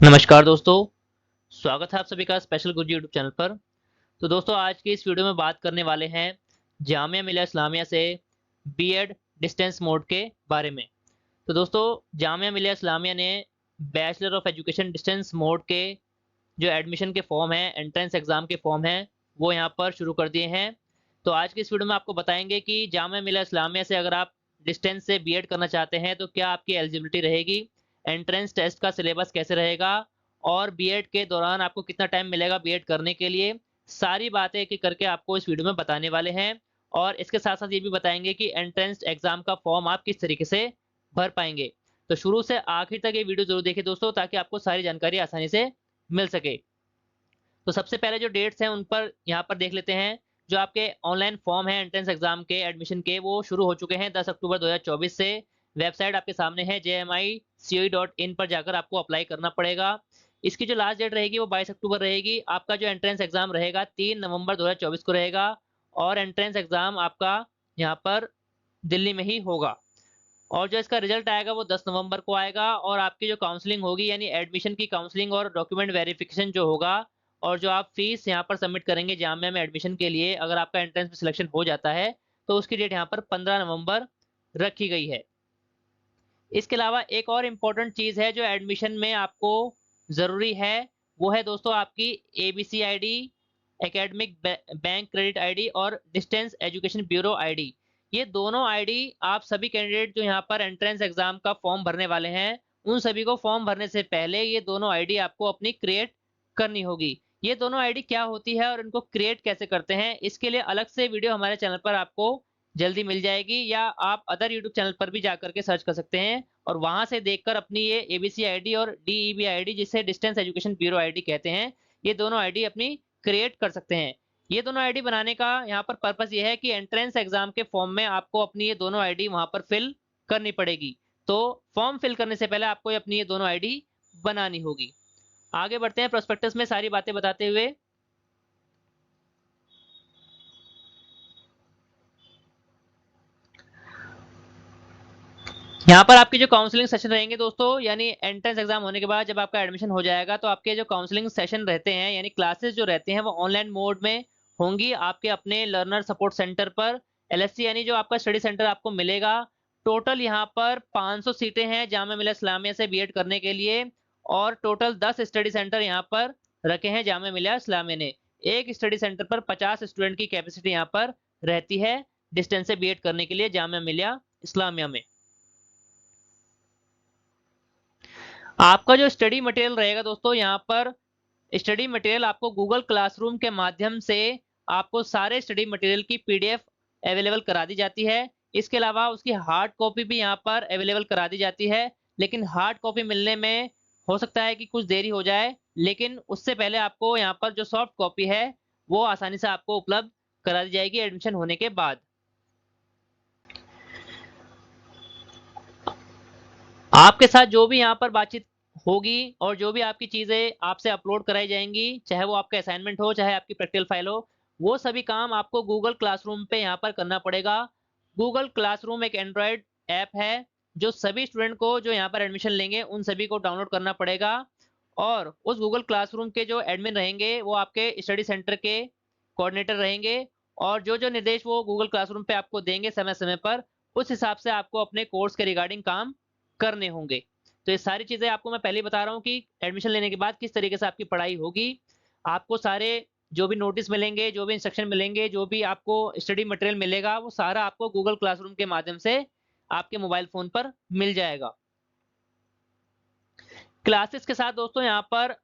नमस्कार दोस्तों, स्वागत है आप सभी का स्पेशल गुरु यूट्यूब चैनल पर। तो दोस्तों आज की इस वीडियो में बात करने वाले हैं जामिया मिलिया इस्लामिया से बीएड डिस्टेंस मोड के बारे में। तो दोस्तों जामिया मिलिया इस्लामिया ने bachelor of education distance mode के जो एडमिशन के फॉर्म हैं, एंट्रेंस एग्जाम के फॉर्म हैं, वो यहाँ पर शुरू कर दिए हैं। तो आज की इस वीडियो में आपको बताएंगे कि जामिया मिलिया इस्लामिया से अगर आप डिस्टेंस से बीएड करना चाहते हैं तो क्या आपकी एलिजिबिलिटी रहेगी, एंट्रेंस टेस्ट का सिलेबस कैसे रहेगा और बीएड के दौरान आपको कितना टाइम मिलेगा बीएड करने के लिए। सारी बातें एक एक करके आपको इस वीडियो में बताने वाले हैं और इसके साथ साथ ये भी बताएंगे कि एंट्रेंस एग्जाम का फॉर्म आप किस तरीके से भर पाएंगे। तो शुरू से आखिर तक ये वीडियो जरूर देखें दोस्तों, ताकि आपको सारी जानकारी आसानी से मिल सके। तो सबसे पहले जो डेट्स हैं उन पर यहाँ पर देख लेते हैं। जो आपके ऑनलाइन फॉर्म है एंट्रेंस एग्जाम के एडमिशन के, वो शुरू हो चुके हैं 10 अक्टूबर 2024 से। वेबसाइट आपके सामने है jmicoe.in पर जाकर आपको अप्लाई करना पड़ेगा। इसकी जो लास्ट डेट रहेगी वो 22 अक्टूबर रहेगी। आपका जो एंट्रेंस एग्जाम रहेगा 3 नवंबर 2024 को रहेगा और एंट्रेंस एग्जाम आपका यहाँ पर दिल्ली में ही होगा। और जो इसका रिजल्ट आएगा वो 10 नवंबर को आएगा और आपकी जो काउंसलिंग होगी यानी एडमिशन की काउंसलिंग और डॉक्यूमेंट वेरिफिकेशन जो होगा और जो आप फीस यहाँ पर सबमिट करेंगे जामिया में एडमिशन के लिए, अगर आपका एंट्रेंस में सिलेक्शन हो जाता है तो उसकी डेट यहाँ पर 15 नवंबर रखी गई है। इसके अलावा एक और इम्पोर्टेंट चीज़ है जो एडमिशन में आपको ज़रूरी है, वो है दोस्तों आपकी ABC ID, academic bank credit ID और डिस्टेंस एजुकेशन ब्यूरो आईडी। ये दोनों आईडी आप सभी कैंडिडेट जो यहाँ पर एंट्रेंस एग्जाम का फॉर्म भरने वाले हैं, उन सभी को फॉर्म भरने से पहले ये दोनों आईडी आपको अपनी क्रिएट करनी होगी। ये दोनों आईडी क्या होती है और इनको क्रिएट कैसे करते हैं, इसके लिए अलग से वीडियो हमारे चैनल पर आपको जल्दी मिल जाएगी, या आप अदर यूट्यूब चैनल पर भी जाकर के सर्च कर सकते हैं और वहां से देखकर अपनी ये ABC आईडी और DEB आईडी, जिसे डिस्टेंस एजुकेशन ब्यूरो आईडी कहते हैं, ये दोनों आईडी अपनी क्रिएट कर सकते हैं। ये दोनों आईडी बनाने का यहाँ पर पर्पस ये है कि एंट्रेंस एग्जाम के फॉर्म में आपको अपनी ये दोनों आईडी वहां पर फिल करनी पड़ेगी। तो फॉर्म फिल करने से पहले आपको अपनी ये दोनों आईडी बनानी होगी। आगे बढ़ते हैं प्रोस्पेक्टस में सारी बातें बताते हुए। यहाँ पर आपके जो काउंसलिंग सेशन रहेंगे दोस्तों, यानी एंट्रेंस एग्जाम होने के बाद जब आपका एडमिशन हो जाएगा तो आपके जो काउंसलिंग सेशन रहते हैं यानी क्लासेस जो रहते हैं वो ऑनलाइन मोड में होंगी आपके अपने लर्नर सपोर्ट सेंटर पर। LSC यानी जो आपका स्टडी सेंटर आपको मिलेगा। टोटल यहाँ पर 500 सीटें हैं जामिया मिलिया इस्लामिया से बीएड करने के लिए और टोटल 10 स्टडी सेंटर यहाँ पर रखे हैं जामिया मिलिया इस्लामिया ने। एक स्टडी सेंटर पर 50 स्टूडेंट की कैपेसिटी यहाँ पर रहती है डिस्टेंस से बीएड करने के लिए जामिया मिलिया इस्लामिया में। आपका जो स्टडी मटेरियल रहेगा दोस्तों, यहाँ पर स्टडी मटेरियल आपको गूगल क्लासरूम के माध्यम से आपको सारे स्टडी मटेरियल की PDF अवेलेबल करा दी जाती है। इसके अलावा उसकी हार्ड कॉपी भी यहाँ पर अवेलेबल करा दी जाती है, लेकिन हार्ड कॉपी मिलने में हो सकता है कि कुछ देरी हो जाए, लेकिन उससे पहले आपको यहाँ पर जो सॉफ्ट कॉपी है वो आसानी से आपको उपलब्ध करा दी जाएगी एडमिशन होने के बाद। आपके साथ जो भी यहाँ पर बातचीत होगी और जो भी आपकी चीजें आपसे अपलोड कराई जाएंगी, चाहे वो आपका असाइनमेंट हो चाहे आपकी प्रैक्टिकल फाइल हो, वो सभी काम आपको गूगल क्लासरूम पे यहाँ पर करना पड़ेगा। गूगल क्लासरूम एक एंड्रॉयड ऐप है जो सभी स्टूडेंट को जो यहाँ पर एडमिशन लेंगे उन सभी को डाउनलोड करना पड़ेगा और उस गूगल क्लासरूम के जो एडमिन रहेंगे वो आपके स्टडी सेंटर के कोऑर्डिनेटर रहेंगे और जो जो निर्देश वो गूगल क्लासरूम पे आपको देंगे समय समय पर, उस हिसाब से आपको अपने कोर्स के रिगार्डिंग काम करने होंगे। तो ये सारी चीजें आपको मैं पहले ही बता रहा हूँ कि एडमिशन लेने के बाद किस तरीके से आपकी पढ़ाई होगी। आपको सारे जो भी नोटिस मिलेंगे, जो भी इंस्ट्रक्शन मिलेंगे, जो भी आपको स्टडी मटेरियल मिलेगा, वो सारा आपको गूगल क्लासरूम के माध्यम से आपके मोबाइल फोन पर मिल जाएगा। क्लासेस के साथ दोस्तों यहाँ पर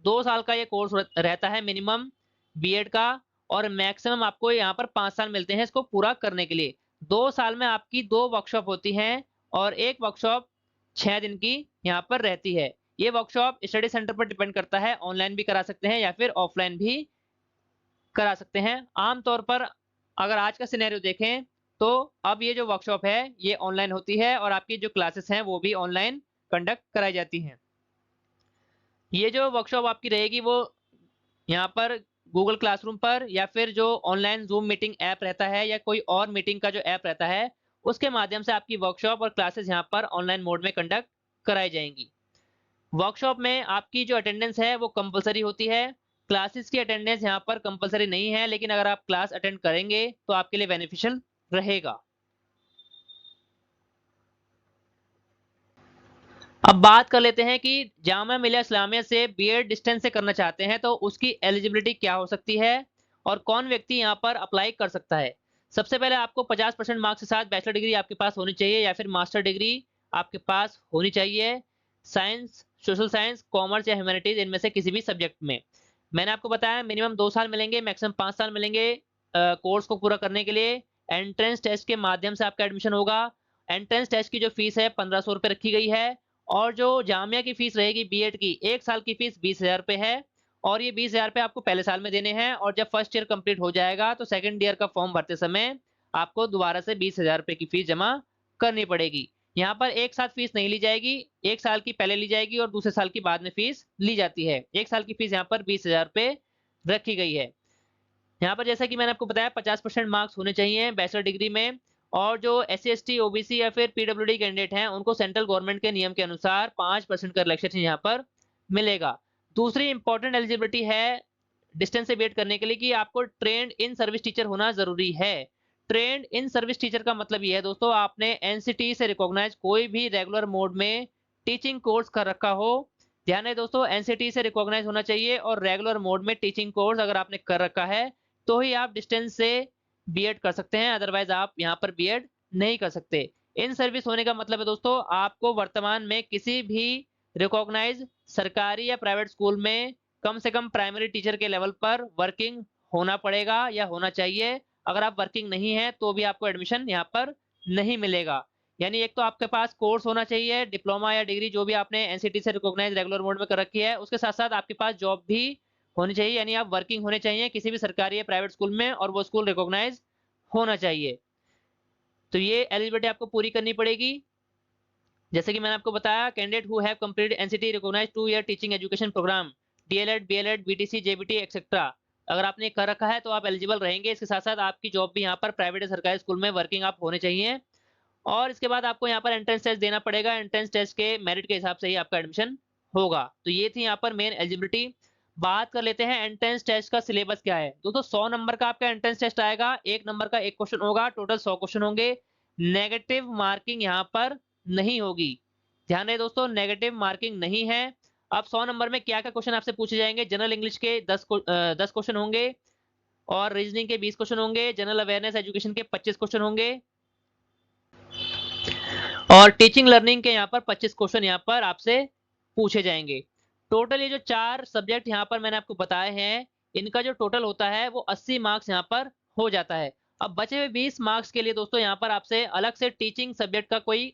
2 साल का ये कोर्स रहता है मिनिमम बीएड का, और मैक्सिमम आपको यहाँ पर 5 साल मिलते हैं इसको पूरा करने के लिए। 2 साल में आपकी 2 वर्कशॉप होती हैं और एक वर्कशॉप 6 दिन की यहाँ पर रहती है। ये वर्कशॉप स्टडी सेंटर पर डिपेंड करता है, ऑनलाइन भी करा सकते हैं या फिर ऑफलाइन भी करा सकते हैं। आमतौर पर अगर आज का सिनेरियो देखें तो अब ये जो वर्कशॉप है ये ऑनलाइन होती है और आपकी जो क्लासेस हैं वो भी ऑनलाइन कंडक्ट कराई जाती हैं। ये जो वर्कशॉप आपकी रहेगी वो यहाँ पर गूगल क्लासरूम पर या फिर जो ऑनलाइन जूम मीटिंग ऐप रहता है या कोई और मीटिंग का जो ऐप रहता है उसके माध्यम से आपकी वर्कशॉप और क्लासेस यहाँ पर ऑनलाइन मोड में कंडक्ट कराई जाएंगी। वर्कशॉप में आपकी जो अटेंडेंस है वो कंपलसरी होती है। क्लासेस की अटेंडेंस यहाँ पर कंपलसरी नहीं है, लेकिन अगर आप क्लास अटेंड करेंगे तो आपके लिए बेनिफिशियल रहेगा। अब बात कर लेते हैं कि जामिया मिलिया इस्लामिया से बीएड डिस्टेंस से करना चाहते हैं तो उसकी एलिजिबिलिटी क्या हो सकती है और कौन व्यक्ति यहाँ पर अप्लाई कर सकता है। सबसे पहले आपको 50% मार्क्स के साथ बैचलर डिग्री आपके पास होनी चाहिए या फिर मास्टर डिग्री आपके पास होनी चाहिए, साइंस, सोशल साइंस, कॉमर्स या ह्यूमैनिटीज, इनमें से किसी भी सब्जेक्ट में। मैंने आपको बताया मिनिमम 2 साल मिलेंगे, मैक्सिमम 5 साल मिलेंगे कोर्स को पूरा करने के लिए। एंट्रेंस टेस्ट के माध्यम से आपका एडमिशन होगा। एंट्रेंस टेस्ट की जो फीस है 1500 रुपये रखी गई है और जो जामिया की फीस रहेगी बीएड की, 1 साल की फीस 20,000 रुपये है और ये 20,000 रुपये आपको पहले साल में देने हैं और जब फर्स्ट ईयर कंप्लीट हो जाएगा तो सेकंड ईयर का फॉर्म भरते समय आपको दोबारा से 20,000 रुपये की फीस जमा करनी पड़ेगी। यहाँ पर एक साथ फीस नहीं ली जाएगी, 1 साल की पहले ली जाएगी और दूसरे साल की बाद में फीस ली जाती है। 1 साल की फीस यहाँ पर 20,000 रुपये रखी गई है। यहाँ पर जैसा कि मैंने आपको बताया 50% मार्क्स होने चाहिए बैचलर डिग्री में और जो SC ST OBC या फिर PWD कैंडिडेट हैं उनको सेंट्रल गवर्नमेंट के नियम के अनुसार 5% का रिलैक्सेशन यहाँ पर मिलेगा। दूसरी इंपॉर्टेंट एलिजिबिलिटी है डिस्टेंस से बीएड करने के लिए कि आपको ट्रेंड इन सर्विस टीचर होना जरूरी है। ट्रेंड इन सर्विस टीचर का मतलब ये है दोस्तों, आपने NCT से रिकॉग्नाइज कोई भी रेगुलर मोड में टीचिंग कोर्स कर रखा हो। ध्यान है दोस्तों, NCT से रिकॉग्नाइज होना चाहिए और रेगुलर मोड में टीचिंग कोर्स अगर आपने कर रखा है तो ही आप डिस्टेंस से बीएड कर सकते हैं, अदरवाइज आप यहाँ पर बीएड नहीं कर सकते। इन सर्विस होने का मतलब है दोस्तों, आपको वर्तमान में किसी भी रिकॉग्नाइज सरकारी या प्राइवेट स्कूल में कम से कम प्राइमरी टीचर के लेवल पर वर्किंग होना पड़ेगा या होना चाहिए। अगर आप वर्किंग नहीं है तो भी आपको एडमिशन यहाँ पर नहीं मिलेगा। यानी एक तो आपके पास कोर्स होना चाहिए, डिप्लोमा या डिग्री जो भी आपने NCT से रिकॉग्नाइज रेगुलर मोड में कर रखी है, उसके साथ साथ आपके पास जॉब भी होनी चाहिए, यानी आप वर्किंग होने चाहिए किसी भी सरकारी या प्राइवेट स्कूल में और वो स्कूल रिकॉग्नाइज होना चाहिए। तो ये एलिजिबिलिटी आपको पूरी करनी पड़ेगी। जैसे कि मैंने आपको बताया, candidate who have completed NCT recognised 2 year teaching education programme, DLED, BLED, BTC, JBT etcetera, अगर आपने कर रखा है तो आप एलिजिबल रहेंगे। इसके साथ साथ आपकी जॉब भी यहाँ पर प्राइवेट या सरकारी स्कूल में वर्किंग आप होने चाहिए और इसके बाद आपको यहाँ पर एंट्रेंस टेस्ट देना पड़ेगा। एंट्रेंस टेस्ट के मेरिट के हिसाब से ही आपका एडमिशन होगा। तो ये थी यहाँ पर मेन एलिजिबिलिटी। बात कर लेते हैं एंट्रेंस टेस्ट का सिलेबस क्या है। दोस्तों 100 नंबर का आपका एंट्रेंस टेस्ट आएगा, 1 नंबर का 1 क्वेश्चन होगा, टोटल 100 क्वेश्चन होंगे। नेगेटिव मार्किंग यहाँ पर नहीं होगी। ध्यान रहे दोस्तों, नेगेटिव मार्किंग नहीं है। अब 100 नंबर में क्या क्या क्वेश्चन आपसे पूछे जाएंगे। जनरल इंग्लिश के 10 क्वेश्चन होंगे और रीजनिंग के 20 क्वेश्चन होंगे, जनरल अवेयरनेस एजुकेशन के 25 क्वेश्चन होंगे और टीचिंग लर्निंग के यहाँ पर 25 क्वेश्चन यहाँ पर आपसे पूछे जाएंगे। टोटल ये जो 4 सब्जेक्ट यहाँ पर मैंने आपको बताए हैं, इनका जो टोटल होता है वो 80 मार्क्स यहाँ पर हो जाता है। अब बचे हुए 20 मार्क्स के लिए दोस्तों यहाँ पर आपसे अलग से टीचिंग सब्जेक्ट का कोई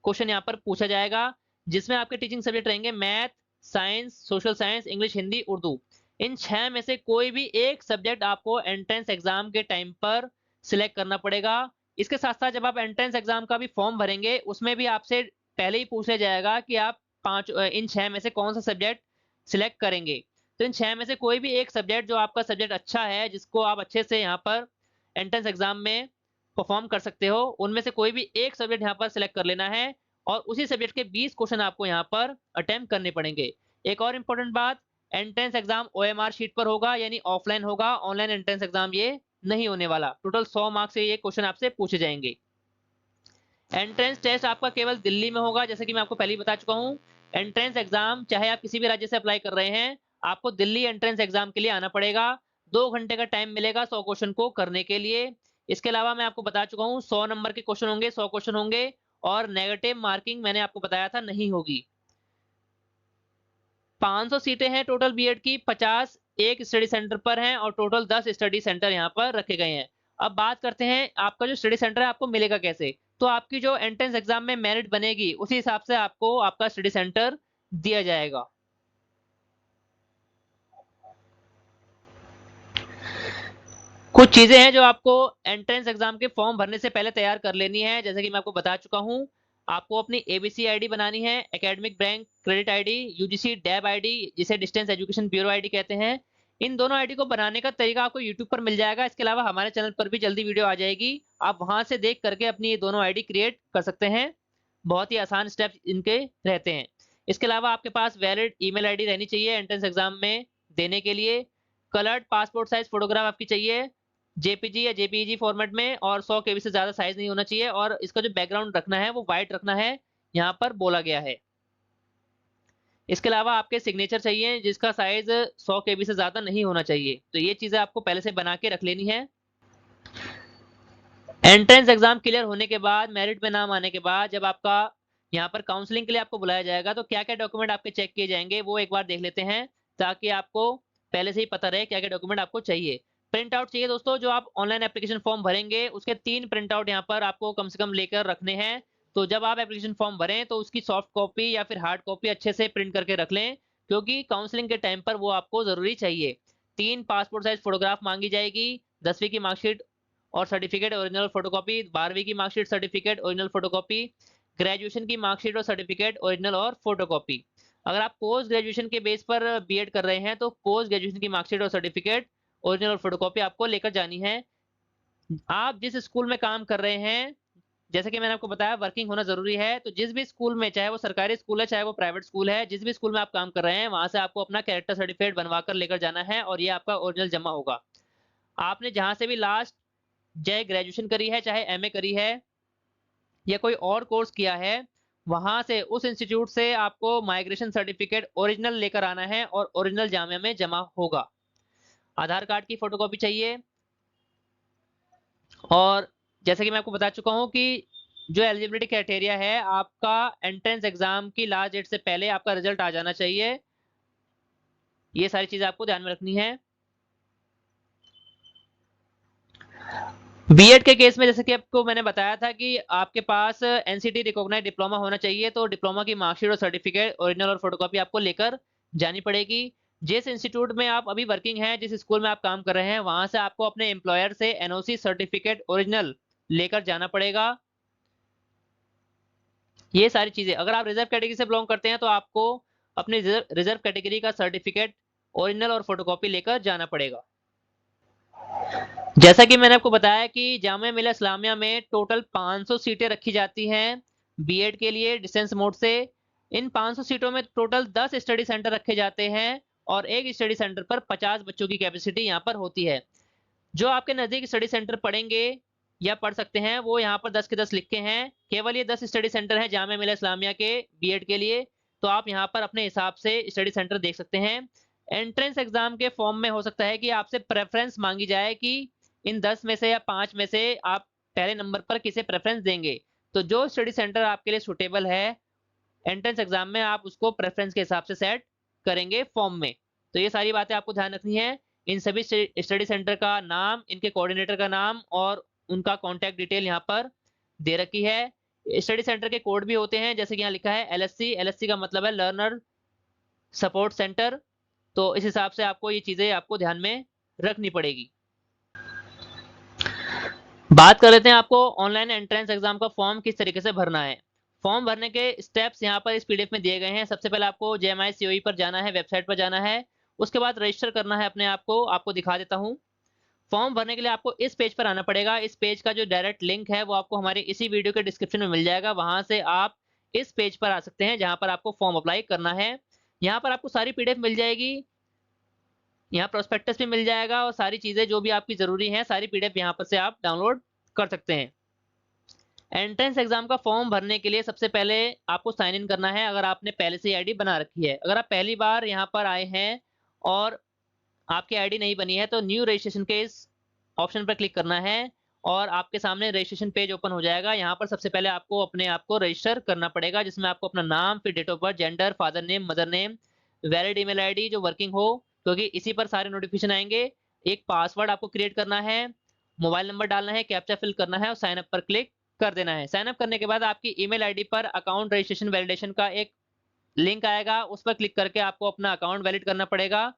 क्वेश्चन यहाँ पर पूछा जाएगा, जिसमें आपके टीचिंग सब्जेक्ट रहेंगे math, science, social science, English, Hindi, Urdu. इन 6 में से कोई भी एक सब्जेक्ट आपको एंट्रेंस एग्जाम के टाइम पर सिलेक्ट करना पड़ेगा। इसके साथ साथ जब आप एंट्रेंस एग्जाम का भी फॉर्म भरेंगे उसमें भी आपसे पहले ही पूछा जाएगा कि आप इन 6 में से कौन सा सब्जेक्ट सिलेक्ट करेंगे। तो इन 6 में से कोई भी एक सब्जेक्ट जो आपका सब्जेक्ट अच्छा है, जिसको आप अच्छे से यहाँ पर एंट्रेंस एग्जाम में परफॉर्म कर सकते हो, उनमें से कोई भी एक सब्जेक्ट यहाँ पर सिलेक्ट कर लेना है और उसी सब्जेक्ट के 20 क्वेश्चन आपको यहाँ पर अटेम्प्ट करने पड़ेंगे। एक और इम्पोर्टेंट बात, एंट्रेंस एग्जाम OMR शीट पर होगा, यानी ऑफलाइन होगा, ऑनलाइन एंट्रेंस एग्जाम ये नहीं होने वाला। टोटल 100 मार्क्स से ये क्वेश्चन आपसे पूछे जाएंगे। एंट्रेंस टेस्ट आपका केवल दिल्ली में होगा, जैसे कि मैं आपको पहले ही बता चुका हूँ। एंट्रेंस एग्जाम चाहे आप किसी भी राज्य से अप्लाई कर रहे हैं, आपको दिल्ली एंट्रेंस एग्जाम के लिए आना पड़ेगा। 2 घंटे का टाइम मिलेगा 100 क्वेश्चन को करने के लिए। इसके अलावा मैं आपको बता चुका हूँ 100 नंबर के क्वेश्चन होंगे, 100 क्वेश्चन होंगे और नेगेटिव मार्किंग मैंने आपको बताया था नहीं होगी। 500 सीटें हैं टोटल बीएड की, 50 एक स्टडी सेंटर पर हैं और टोटल 10 स्टडी सेंटर यहाँ पर रखे गए हैं। अब बात करते हैं आपका जो स्टडी सेंटर है आपको मिलेगा कैसे। तो आपकी जो एंट्रेंस एग्जाम में मेरिट बनेगी उसी हिसाब से आपको आपका स्टडी सेंटर दिया जाएगा। कुछ चीजें हैं जो आपको एंट्रेंस एग्जाम के फॉर्म भरने से पहले तैयार कर लेनी है, जैसे कि मैं आपको बता चुका हूं। आपको अपनी ABC आईडी बनानी है, academic bank credit ID, UGC dab ID जिसे डिस्टेंस एजुकेशन ब्यूरो आईडी कहते हैं। इन दोनों आईडी को बनाने का तरीका आपको यूट्यूब पर मिल जाएगा। इसके अलावा हमारे चैनल पर भी जल्दी वीडियो आ जाएगी, आप वहां से देख करके अपनी ये दोनों आईडी क्रिएट कर सकते हैं। बहुत ही आसान स्टेप्स इनके रहते हैं। इसके अलावा आपके पास वैलिड ईमेल आईडी रहनी चाहिए एंट्रेंस एग्जाम में देने के लिए। कलर्ड पासपोर्ट साइज फोटोग्राफ आपकी चाहिए जेपीजी या जेपीईजी फॉर्मेट में, और 100 केबी से ज्यादा साइज नहीं होना चाहिए, और इसका जो बैकग्राउंड रखना है वो व्हाइट रखना है, यहाँ पर बोला गया है। इसके अलावा आपके सिग्नेचर चाहिए जिसका साइज 100 केबी से ज्यादा नहीं होना चाहिए। तो ये चीजें आपको पहले से बना के रख लेनी है। एंट्रेंस एग्जाम क्लियर होने के बाद, मेरिट में नाम आने के बाद, जब आपका यहाँ पर काउंसलिंग के लिए आपको बुलाया जाएगा, तो क्या क्या डॉक्यूमेंट आपके चेक किए जाएंगे वो एक बार देख लेते हैं, ताकि आपको पहले से ही पता रहे क्या क्या डॉक्यूमेंट आपको चाहिए। प्रिंट आउट चाहिए दोस्तों, जो आप ऑनलाइन एप्लीकेशन फॉर्म भरेंगे उसके 3 प्रिंट आउट यहाँ पर आपको कम से कम लेकर रखने हैं। तो जब आप एप्लीकेशन फॉर्म भरें तो उसकी सॉफ्ट कॉपी या फिर हार्ड कॉपी अच्छे से प्रिंट करके रख लें, क्योंकि काउंसलिंग के टाइम पर वो आपको जरूरी चाहिए। 3 पासपोर्ट साइज फोटोग्राफ मांगी जाएगी, 10वीं की मार्कशीट और सर्टिफिकेट ओरिजिनल फोटोकॉपी, 12वीं की marksheet certificate original photocopy, graduation की मार्कशीट और सर्टिफिकेट ओरिजिनल और फोटोकॉपी। अगर आप पोस्ट ग्रेजुएशन के बेस पर बीएड कर रहे हैं तो पोस्ट ग्रेजुएशन की मार्कशीट और सर्टिफिकेट ओरिजिनल और फोटोकॉपी आपको लेकर जानी है। आप जिस स्कूल में काम कर रहे हैं, जैसे कि मैंने आपको बताया वर्किंग होना जरूरी है, तो जिस भी स्कूल में, चाहे वो सरकारी स्कूल है चाहे वो प्राइवेट स्कूल है, जिस भी स्कूल में आप काम कर रहे हैं वहां से आपको अपना कैरेक्टर सर्टिफिकेट बनवा कर लेकर जाना है, और ये आपका ओरिजिनल जमा होगा। आपने जहां से भी लास्ट चाहे ग्रेजुएशन करी है, चाहे एमए करी है या कोई और कोर्स किया है, वहां से उस इंस्टीट्यूट से आपको माइग्रेशन सर्टिफिकेट ओरिजिनल लेकर आना है और ओरिजिनल जामिया में जमा होगा। आधार कार्ड की फोटोकॉपी चाहिए। और जैसे कि मैं आपको बता चुका हूं कि जो एलिजिबिलिटी क्राइटेरिया है, आपका एंट्रेंस एग्जाम की लास्ट डेट से पहले आपका रिजल्ट आ जाना चाहिए। ये सारी चीजें आपको ध्यान में रखनी है। बीएड के केस में जैसे कि आपको मैंने बताया था कि आपके पास एनसीटी रिकॉग्नाइज्ड डिप्लोमा होना चाहिए, तो डिप्लोमा की मार्कशीट और सर्टिफिकेट ओरिजिनल और फोटोकॉपी आपको लेकर जानी पड़ेगी। जिस इंस्टीट्यूट में आप अभी वर्किंग है, जिस स्कूल में आप काम कर रहे हैं, वहां से आपको अपने एम्प्लॉयर से एनओसी सर्टिफिकेट ओरिजिनल लेकर जाना पड़ेगा। ये सारी चीजें, अगर आप रिजर्व कैटेगरी से बिलोंग करते हैं तो आपको अपने रिजर्व कैटेगरी का सर्टिफिकेट ओरिजिनल और फोटोकॉपी लेकर जाना पड़ेगा। जैसा कि मैंने आपको बताया कि जामिया मिलिया इस्लामिया में टोटल 500 सीटें रखी जाती हैं बीएड के लिए डिस्टेंस मोड से। इन 500 सीटों में टोटल 10 स्टडी सेंटर रखे जाते हैं, और एक स्टडी सेंटर पर 50 बच्चों की कैपेसिटी यहाँ पर होती है। जो आपके नजदीक स्टडी सेंटर पढ़ेंगे या पढ़ सकते हैं वो यहाँ पर 10 के 10 लिखे हैं। केवल ये 10 स्टडी सेंटर हैं जामिया मिलिया इस्लामिया के बीएड के लिए, तो आप यहाँ पर अपने हिसाब से स्टडी सेंटर देख सकते हैं। एंट्रेंस एग्जाम के फॉर्म में हो सकता है कि आपसे प्रेफरेंस मांगी जाए कि इन 10 में से या 5 में से आप पहले नंबर पर किसे प्रेफरेंस देंगे। तो जो स्टडी सेंटर आपके लिए सुटेबल है एंट्रेंस एग्जाम में, आप उसको प्रेफरेंस के हिसाब से सेट करेंगे फॉर्म में। तो ये सारी बातें आपको ध्यान रखनी है। इन सभी स्टडी सेंटर का नाम, इनके कोऑर्डिनेटर का नाम और उनका कॉन्टैक्ट डिटेल यहाँ पर दे रखी है। स्टडी सेंटर के कोड भी होते हैं, जैसे कि यहाँ लिखा है एलएससी। एलएससी का मतलब है लर्नर सपोर्ट सेंटर। तो इस हिसाब से आपको ये चीजें आपको ध्यान में रखनी पड़ेगी। बात कर लेते हैं आपको ऑनलाइन एंट्रेंस एग्जाम का फॉर्म किस तरीके से भरना है। फॉर्म भरने के स्टेप्स यहाँ पर इस पीडीएफ में दिए गए हैं। सबसे पहले आपको JMICOE पर जाना है, वेबसाइट पर जाना है। उसके बाद रजिस्टर करना है अपने आप को। आपको दिखा देता हूँ। फॉर्म भरने के लिए आपको इस पेज पर आना पड़ेगा। इस पेज का जो डायरेक्ट लिंक है वो आपको हमारे इसी वीडियो के डिस्क्रिप्शन में मिल जाएगा। वहां से आप इस पेज पर आ सकते हैं जहां पर आपको फॉर्म अप्लाई करना है। यहाँ पर आपको सारी पीडीएफ मिल जाएगी, यहाँ प्रोस्पेक्टस भी मिल जाएगा, और सारी चीजें जो भी आपकी जरूरी हैं सारी पीडीएफ यहाँ पर से आप डाउनलोड कर सकते हैं। एंट्रेंस एग्जाम का फॉर्म भरने के लिए सबसे पहले आपको साइन इन करना है, अगर आपने पहले से आईडी बना रखी है। अगर आप पहली बार यहाँ पर आए हैं और आपकी आईडी नहीं बनी है तो न्यू रजिस्ट्रेशन के इस ऑप्शन पर क्लिक करना है, और आपके सामने रजिस्ट्रेशन पेज ओपन हो जाएगा। यहाँ पर सबसे पहले आपको अपने आप को रजिस्टर करना पड़ेगा, जिसमें आपको अपना नाम, फिर date of birth, gender, father name, mother name, valid email ID जो वर्किंग हो, क्योंकि इसी पर सारे नोटिफिकेशन आएंगे। एक पासवर्ड आपको क्रिएट करना है, मोबाइल नंबर डालना है, कैप्चा फिल करना है और साइन अप पर क्लिक कर देना है। साइन अप करने के बाद आपकी ईमेल आईडी पर अकाउंट रजिस्ट्रेशन वैलिडेशन का एक लिंक आएगा, उस पर क्लिक करके आपको अपना अकाउंट वैलिड करना पड़ेगा।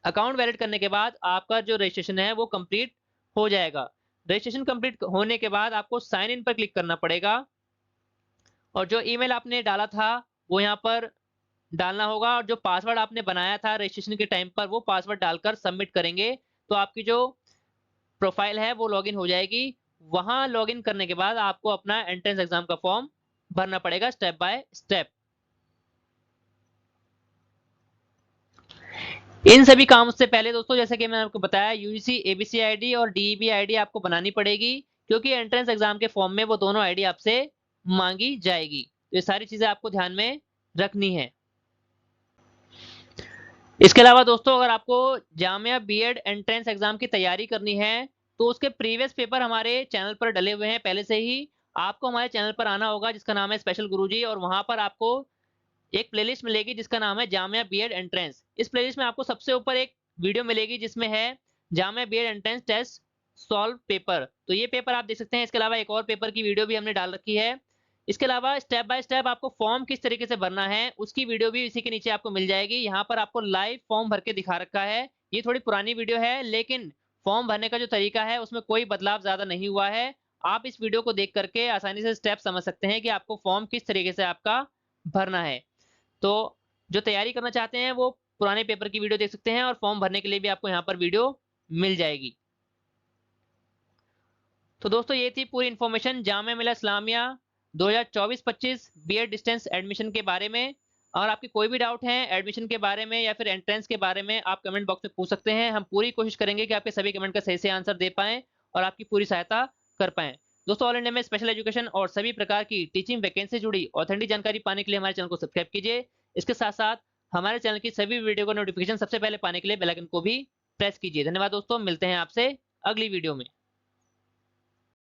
अकाउंट वैलिड करने के बाद आपका जो रजिस्ट्रेशन है वो कंप्लीट हो जाएगा। रजिस्ट्रेशन कंप्लीट होने के बाद आपको साइन इन पर क्लिक करना पड़ेगा, और जो ईमेल आपने डाला था वो यहाँ पर डालना होगा, और जो पासवर्ड आपने बनाया था रजिस्ट्रेशन के टाइम पर वो पासवर्ड डालकर सबमिट करेंगे तो आपकी जो प्रोफाइल है वो लॉगिन हो जाएगी। वहां लॉगिन करने के बाद आपको अपना एंट्रेंस एग्जाम का फॉर्म भरना पड़ेगा स्टेप बाय स्टेप। इन सभी कामों से पहले दोस्तों, जैसे कि मैंने आपको बताया, यूजीसी एबीसी आईडी और डीईबी आईडी आपको बनानी पड़ेगी, क्योंकि एंट्रेंस एग्जाम के फॉर्म में वो दोनों आईडी आपसे मांगी जाएगी। तो ये सारी चीजें आपको ध्यान में रखनी है। इसके अलावा दोस्तों, अगर आपको जामिया बीएड एंट्रेंस एग्जाम की तैयारी करनी है तो उसके प्रीवियस पेपर हमारे चैनल पर डले हुए हैं पहले से ही। आपको हमारे चैनल पर आना होगा, जिसका नाम है स्पेशल गुरुजी, और वहां पर आपको एक प्लेलिस्ट मिलेगी जिसका नाम है जामिया बीएड एंट्रेंस। इस प्लेलिस्ट में आपको सबसे ऊपर एक वीडियो मिलेगी जिसमें है Jamia B Ed entrance test solve paper. तो ये पेपर आप देख सकते हैं। इसके अलावा एक और पेपर की वीडियो भी हमने डाल रखी है। इसके अलावा स्टेप बाय स्टेप आपको फॉर्म किस तरीके से भरना है उसकी वीडियो भी इसी के नीचे आपको मिल जाएगी। यहाँ पर आपको लाइव फॉर्म भर के दिखा रखा है। ये थोड़ी पुरानी वीडियो है, लेकिन फॉर्म भरने का जो तरीका है उसमें कोई बदलाव ज्यादा नहीं हुआ है। आप इस वीडियो को देख करके आसानी से स्टेप समझ सकते हैं कि आपको फॉर्म किस तरीके से आपका भरना है। तो जो तैयारी करना चाहते हैं वो पुराने पेपर की वीडियो देख सकते हैं, और फॉर्म भरने के लिए भी आपको यहाँ पर वीडियो मिल जाएगी। तो दोस्तों, ये थी पूरी information Jamia Millia Islamia 2024-25 BEd distance admission के बारे में। और आपकी कोई भी डाउट है एडमिशन के बारे में या फिर एंट्रेंस के बारे में, आप कमेंट बॉक्स में पूछ सकते हैं। हम पूरी कोशिश करेंगे कि आपके सभी कमेंट का सही से आंसर दे पाएं और आपकी पूरी सहायता कर पाएं। दोस्तों, ऑल इंडिया में स्पेशल एजुकेशन और सभी प्रकार की टीचिंग वैकेंसी जुड़ी ऑथेंटिक जानकारी पाने के लिए हमारे चैनल को सब्सक्राइब कीजिए। इसके साथ साथ हमारे चैनल की सभी वीडियो का नोटिफिकेशन सबसे पहले पाने के लिए बेल आइकन को भी प्रेस कीजिए। धन्यवाद दोस्तों, मिलते हैं आपसे अगली वीडियो में।